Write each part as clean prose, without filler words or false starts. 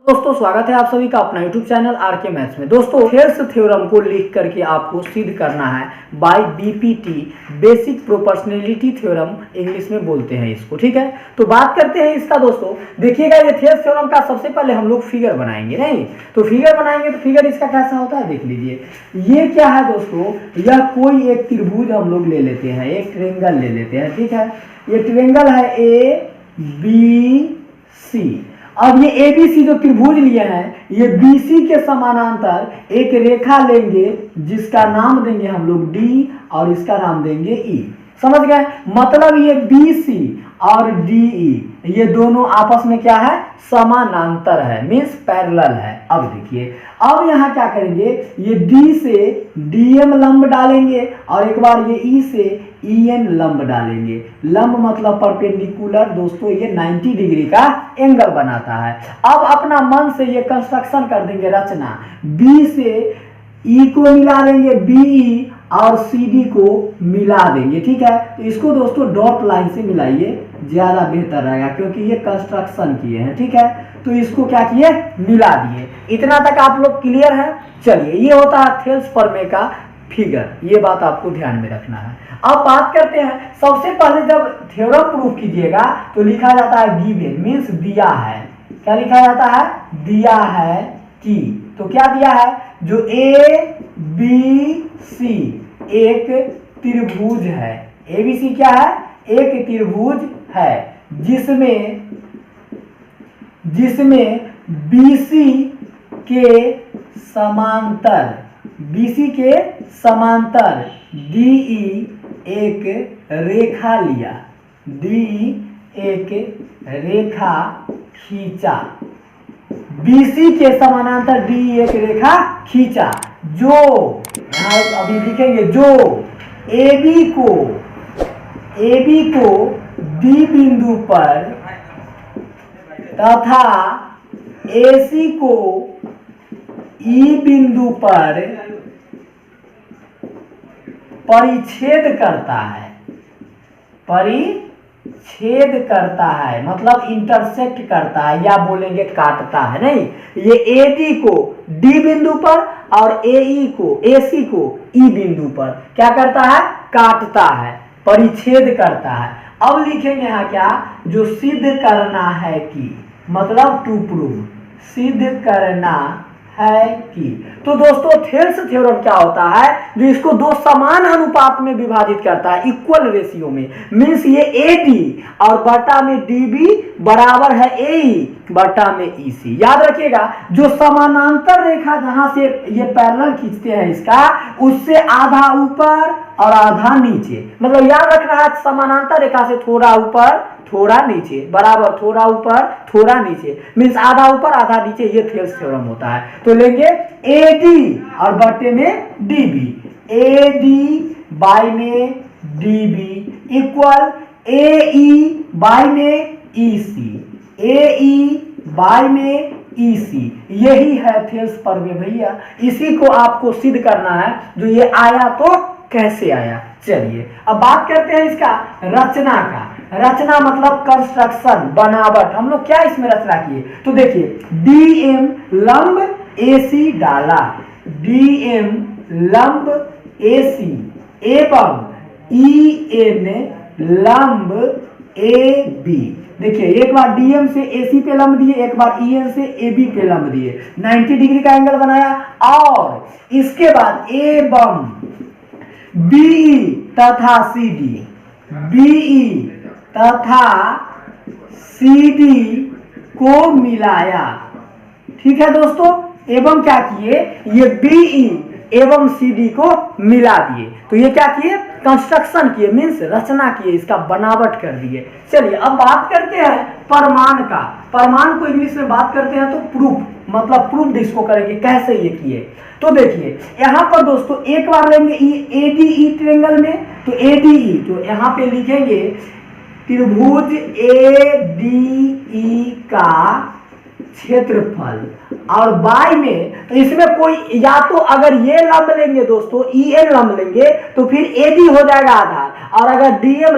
दोस्तों स्वागत है आप सभी का अपना YouTube चैनल आरके मैथ्स में। दोस्तों थेल्स थ्योरम को लिख करके आपको सिद्ध करना है by BPT, basic proportionality theorem English में बोलते हैं इसको। ठीक है, तो बात करते हैं इसका। दोस्तों देखिएगा, ये थेल्स थ्योरम का सबसे पहले हम लोग फिगर बनाएंगे। नहीं तो फिगर बनाएंगे तो फिगर इसका कैसा होता है देख लीजिए। ये क्या है दोस्तों, यह कोई एक त्रिभुज हम लोग ले लेते हैं, एक ट्रायंगल ले लेते हैं। ठीक है, ये ट्रायंगल है ए बी सी। अब ये एबीसी जो त्रिभुज लिए हैं, ये बीसी के समानांतर एक रेखा लेंगे जिसका नाम देंगे हम लोग डी और इसका नाम देंगे ई। समझ गए? मतलब ये बीसी और डीई ये दोनों आपस में क्या है, समानांतर है, मीन्स पैरेलल है। अब देखिए, अब यहाँ क्या करेंगे, ये डी से डीएम लंब डालेंगे और एक बार ये ई से ईएन लंब डालेंगे। लंब मतलब परपेंडिकुलर। दोस्तों ये 90 डिग्री का एंगल बनाता है। अब अपना मन से ये कंस्ट्रक्शन कर देंगे, रचना। बी से ई को मिला देंगे, बीई और सीडी को मिला देंगे। ठीक है, तो इसको दोस्तों डॉट लाइन से मिलाइए, ज्यादा बेहतर रहेगा क्योंकि ये कंस्ट्रक्शन किए हैं। ठीक है, तो इसको क्या किए, मिला दिए। इतना तक आप लोग क्लियर है? चलिए, ये होता है थेल्स प्रमेय का फिगर, ये बात आपको ध्यान में रखना है। अब बात करते हैं, सबसे पहले जब थ्योरम प्रूफ कीजिएगा तो लिखा जाता है गिवन, मीन्स दिया है। क्या लिखा जाता है? दिया है कि। तो क्या दिया है, जो ए बी सी एक त्रिभुज है। एबीसी क्या है, एक त्रिभुज है जिसमें बीसी के समांतर डीई एक रेखा लिया, डीई एक रेखा खींचा। बीसी के समानांतर डी एक रेखा खींचा, जो यहाँ अभी लिखेंगे, जो AB को D बिंदु पर तथा AC को E बिंदु पर परिच्छेद करता है, मतलब इंटरसेक्ट करता है या बोलेंगे काटता है। नहीं, ये AD को D बिंदु पर और AC को E बिंदु पर क्या करता है, काटता है, परिच्छेद करता है। अब लिखेंगे यहाँ क्या, जो सिद्ध करना है कि, मतलब टू प्रूव, सिद्ध करना है कि। तो दोस्तों थेल्स थ्योरम क्या होता है, जो इसको दो समान अनुपात में विभाजित करता है, इक्वल रेशियो में। मीन्स ये एडी और बटा में डीबी बराबर है एई बटा में ईसी। याद रखिएगा, जो समानांतर रेखा जहां से ये पैरेलल खींचते हैं इसका, उससे आधा ऊपर और आधा नीचे, मतलब याद रखना है समानांतर रेखा से थोड़ा ऊपर थोड़ा नीचे, बराबर थोड़ा ऊपर थोड़ा नीचे, मीन्स आधा ऊपर आधा नीचे। ये थेल्स थ्योरम होता है। तो लेंगे एडी और बटे में डीबी, एडी बाय में डीबी इक्वल एई बाय में ईसी, एई बाय में ईसी। यही है थेल्स प्रमेय भैया। इसी को आपको सिद्ध करना है, जो ये आया तो कैसे आया। चलिए अब बात करते हैं इसका रचना का। रचना मतलब कंस्ट्रक्शन, बनावट। हम लोग क्या इसमें रचना किए, तो देखिए, डीएम लंब एसी डाला, डीएम लंब एसी एवं ईएन लंब एबी। देखिए, एक बार डीएम से एसी पे लंब दिए, एक बार ईएन से एबी पे लंब दिए, 90 डिग्री का एंगल बनाया। और इसके बाद एवं बीई तथा सीडी, बीई तथा सीडी को मिलाया। ठीक है दोस्तों, एवं क्या किए, ये बीई एवं सीडी को मिला दिए। तो ये क्या किए, कंस्ट्रक्शन किए, मीन्स रचना किए, इसका बनावट कर दिए। चलिए अब बात करते हैं परमाण का। परमाण को इंग्लिश में बात करते हैं तो प्रूफ, मतलब प्रूफ इसको करेंगे कैसे ये किए। तो देखिए यहाँ पर दोस्तों एक बार लेंगे एडीई ट्रायंगल में, तो एडीई, तो यहाँ पे लिखेंगे त्रिभुज एडीई का क्षेत्रफल, और बाय में, तो इसमें कोई या तो अगर ये लंब लेंगे दोस्तों, ई एन लंब लेंगे तो फिर एडी हो जाएगा आधार, और अगर डीएम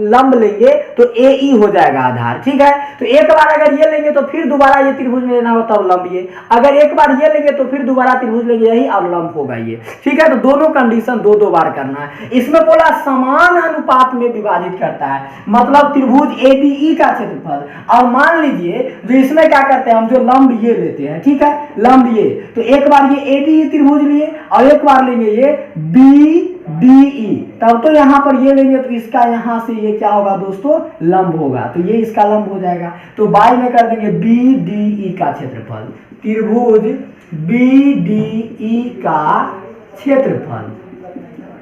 लंब लेंगे तो एई हो जाएगा आधार, ठीक है। तो एक बार अगर ये लेंगे तो फिर दोबारा ये त्रिभुज में लेना हो तब लंब ये, अगर एक बार ये लेंगे तो फिर दोबारा त्रिभुज लेंगे यही और लंब होगा ये, ठीक है। तो दोनों कंडीशन दो दो बार करना है। इसमें बोला समान अनुपात में विभाजित करता है, मतलब त्रिभुज एडीई का क्षेत्रफल, और मान लीजिए जो इसमें क्या करते हैं हम, जो लंब ये लेते हैं, ठीक है, लंब ये, तो एक बार ये एडीई त्रिभुज लिए और एक बार लेंगे ये बीडीई, तब तो यहां पर ये लेंगे तो इसका यहां से ये क्या होगा दोस्तों, लंब होगा, तो ये इसका लंब हो जाएगा। तो बाई में कर देंगे बीडीई का क्षेत्रफल, त्रिभुज बीडीई का क्षेत्रफल।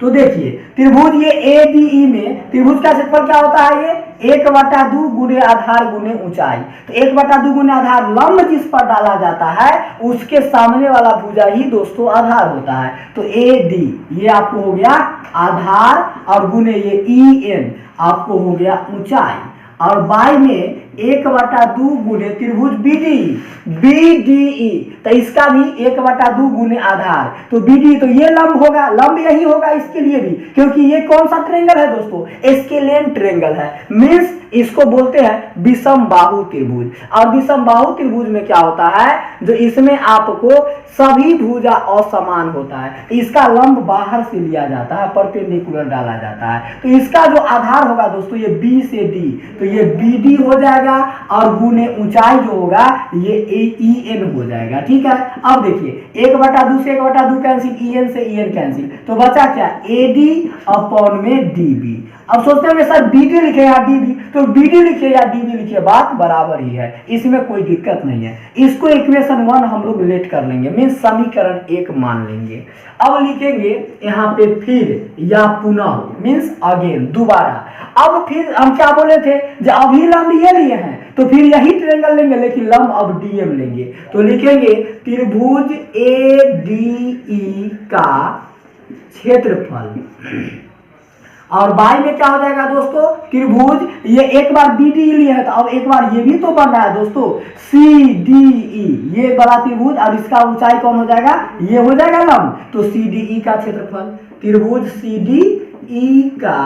तो देखिए त्रिभुज ये एडीई में त्रिभुज का क्षेत्रफल क्या होता है, ये 1/2 गुणे आधार गुणे ऊंचाई। तो 1/2 गुणे आधार, लंब जिस पर डाला जाता है उसके सामने वाला भुजा ही दोस्तों आधार होता है। तो एडी ये आपको हो गया आधार और गुणे ये ईएन आपको हो गया ऊंचाई, और बाई में 1/2 गुणे त्रिभुज बीडीई, तो इसका भी 1/2 गुणे आधार, तो बीडी, तो ये लंब होगा, लंब यही होगा इसके लिए भी, क्योंकि ये कौन सा ट्रेंगल है दोस्तों, स्केलेन ट्रेंगल है, मीन्स इसको बोलते हैं विषम बाहु त्रिभुज। और विषम बाहु त्रिभुज में क्या होता है, जो इसमें आपको सभी भुजा असमान होता है, तो इसका लंब बाहर से लिया जाता है, परपेंडिकुलर डाला जाता है, तो इसका जो आधार होगा दोस्तों ये बी से डी, तो ये बीडी हो जाएगा और गुने ऊंचाई जो होगा ये ईएन हो जाएगा, ठीक है। अब देखिए 1/2 से 1/2 कैंसिल, ईएन से ईएन कैंसिल, तो बचा क्या, एडी अपॉन में डीबी। अब सोचते हैं सर बीडी लिखे या डीबी, तो बीडी लिखे या डीबी लिखे बात बराबर ही है, इसमें कोई दिक्कत नहीं है। इसको इक्वेशन 1 हम लोग लेट कर लेंगे, मीन्स समीकरण 1 मान लेंगे। अब लिखेंगे यहाँ पे फिर या पुनः, मीन्स अगेन, दोबारा। अब फिर हम क्या बोले थे, जो अभी लंब ये लिए हैं तो फिर यही ट्रायंगल लेंगे, लेकिन लंब अब डीएम लेंगे, तो लिखेंगे त्रिभुज एडीई का क्षेत्रफल, और बाई में क्या हो जाएगा दोस्तों, त्रिभुज ये एक बार बीडी लिए है तो अब एक बार ये भी तो बन रहा है दोस्तों सीडीई, ये बड़ा त्रिभुज, और इसका ऊंचाई कौन हो जाएगा, ये हो जाएगा लंब, तो सीडीई का क्षेत्रफल, त्रिभुज सीडीई का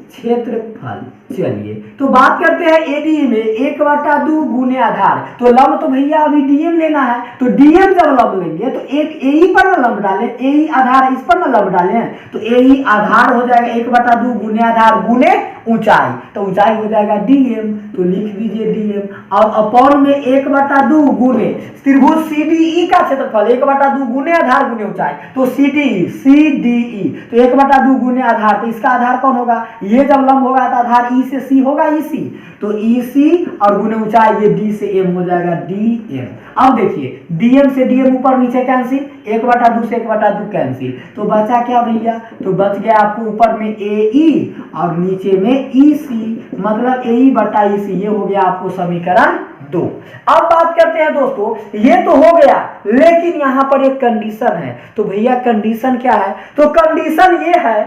क्षेत्रफल। चलिए तो बात करते हैं एडी में 1/2 गुने आधार, तो लंब तो भैया अभी डीएम लेना है, तो डीएम जब लंब लेंगे तो एक एई पर ना लंब डालें, एई आधार इस पर ना लंब डालें, तो एई आधार हो जाएगा 1/2 गुने आधार गुने ऊंचाई, तो ऊंचाई हो जाएगा डीएम, तो लिख दीजिए डीएम, और अपॉन में 1/2 गुने त्रिभुज सीडीई का क्षेत्रफल, 1/2 गुने आधार गुने ऊंचाई, तो सीडीई, तो 1/2 गुने आधार, तो इसका आधार कौन होगा, ये जब लंब होगा तो आधार ई से सी होगा, ईसी, तो ईसी और गुने ऊंचाई ये डी से एम हो जाएगा डीएम। अब देखिए डीएम से डीएम ऊपर नीचे कैंसिल, 1/2 से 1/2 कैंसिल, तो बचा क्या भैया, तो बच गया आपको ऊपर में एई और नीचे में ईसी, मतलब एई/ईसी, ये हो गया आपको समीकरण 2। अब बात करते हैं दोस्तों, ये तो हो गया, लेकिन यहां पर एक कंडीशन है, तो भैया कंडीशन क्या है, तो कंडीशन ये है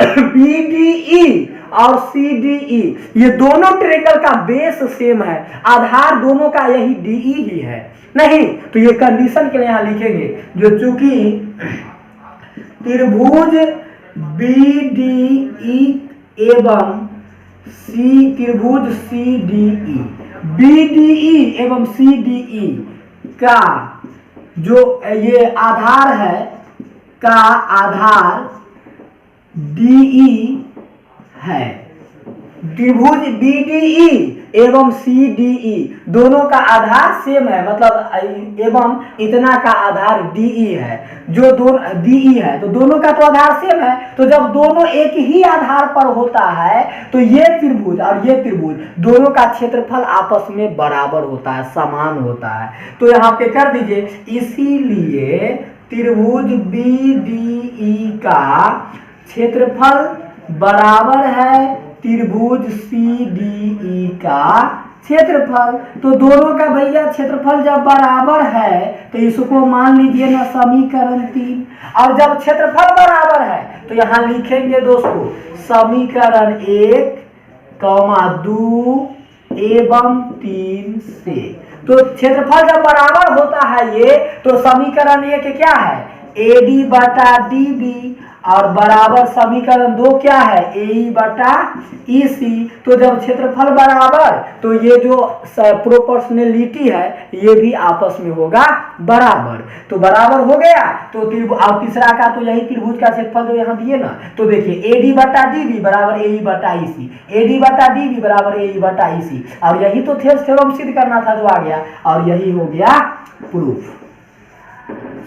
बीडीई और सीडीई ये दोनों ट्रायंगल का बेस सेम है, आधार दोनों का यही डीई ही है, नहीं तो ये कंडीशन के लिए यहां लिखेंगे, जो चूंकि त्रिभुज बीडीई एवं त्रिभुज सीडीई, बीडीई एवं सीडीई का जो ये आधार है का आधार डीई है, त्रिभुज बीडीई एवं सीडीई दोनों का आधार सेम है, मतलब एवं इतना का आधार डीई है, जो दोनों डीई है तो दोनों का तो आधार सेम है, तो जब दोनों एक ही आधार पर होता है तो ये त्रिभुज और ये त्रिभुज दोनों का क्षेत्रफल आपस में बराबर होता है, समान होता है, तो यहाँ पे कर दीजिए, इसीलिए त्रिभुज बीडीई का क्षेत्रफल बराबर है त्रिभुज सीडीई का क्षेत्रफल, तो दोनों का भैया क्षेत्रफल जब बराबर है तो इसको मान लीजिए ना समीकरण 3, और जब क्षेत्रफल बराबर है तो यहां लिखेंगे दोस्तों समीकरण 1, 2 एवं 3 से, तो क्षेत्रफल जब बराबर होता है ये, तो समीकरण 1 क्या है, AD/DB और बराबर समीकरण 2 क्या है, ए बटा ई सी। तो जब क्षेत्रफल बराबर तो ये जो प्रोपोर्शनलिटी है ये भी आपस में होगा बराबर। तो बराबर हो गया तो अब तीसरा का तो यही त्रिभुज का क्षेत्रफल जो यहाँ दिए ना, तो देखिए एडी बटा डीबी बराबर ए बटा ई सी, एडी बटा डीबी बराबर ए बटा ई सी। और यही तो थ्योरम सिद्ध करना था जो आ गया, और यही हो गया प्रूफ।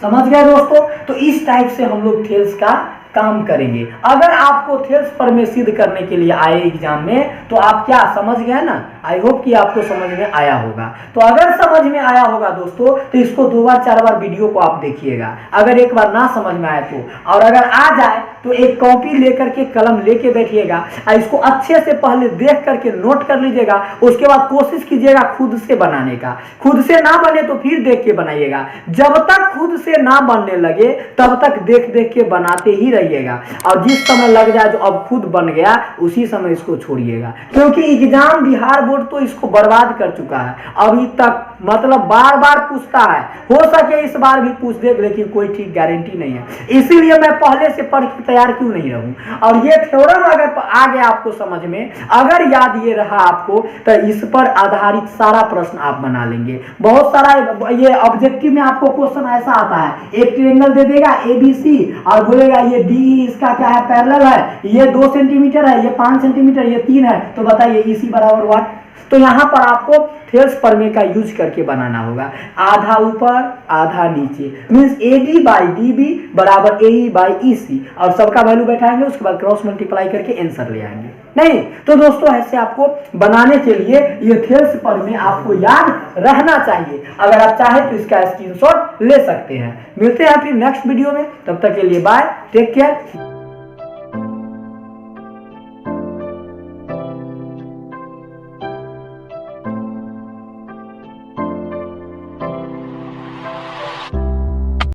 समझ गए दोस्तों। तो इस टाइप से हम लोग थेल्स का काम करेंगे। अगर आपको थेल्स प्रमेय सिद्ध करने के लिए आए एग्जाम में तो आप क्या समझ गए ना, आई होप कि आपको समझ में आया होगा। तो अगर समझ में आया होगा दोस्तों तो इसको 2 बार 4 बार वीडियो को आप देखिएगा। अगर एक बार ना समझ में आए तो, और अगर आ जाए तो एक कॉपी लेकर के कलम लेके बैठिएगा और इसको अच्छे से पहले देख करके नोट कर लीजिएगा। उसके बाद कोशिश कीजिएगा खुद से बनाने का। खुद से ना बने तो फिर देख के बनाइएगा। जब तक खुद से ना बनने लगे तब तक देख देख के बनाते ही रहिएगा, और जिस समय लग जाए जो अब खुद बन गया उसी समय इसको छोड़िएगा। क्योंकि एग्जाम बिहार बोर्ड तो इसको बर्बाद कर चुका है अभी तक, मतलब बार बार पूछता है। हो सके इस बार भी पूछ दे, लेकिन कोई ठीक गारंटी नहीं है। इसीलिए मैं पहले से पढ़ के तैयार क्यों नहीं रहूं। और ये थ्योरम अगर आ गया आपको समझ में, अगर याद ये रहा आपको, तो इस पर आधारित सारा प्रश्न आप बना लेंगे। बहुत सारा ये ऑब्जेक्टिव में आपको क्वेश्चन ऐसा आता है, एक ट्रायंगल दे देगा ABC और बोलेगा ये DE इसका क्या है, पैरेलल है, ये 2 सेंटीमीटर है, ये 5 सेंटीमीटर, ये 3 है, तो बताइए EC बराबर व्हाट। तो यहां पर आपको थेल्स प्रमेय का यूज करके बनाना होगा। आधा ऊपर आधा नीचे, मींस AD बाई DB बराबर AE बाई EC, और सबका वैल्यू बैठाएंगे, उसके बाद क्रॉस मल्टीप्लाई करके आंसर ले आएंगे। नहीं तो दोस्तों ऐसे आपको बनाने के लिए ये थेल्स प्रमेय आपको याद रहना चाहिए। अगर आप चाहे तो इसका स्क्रीनशॉट ले सकते हैं। मिलते हैं फिर नेक्स्ट वीडियो में, तब तक के लिए बाय, टेक केयर।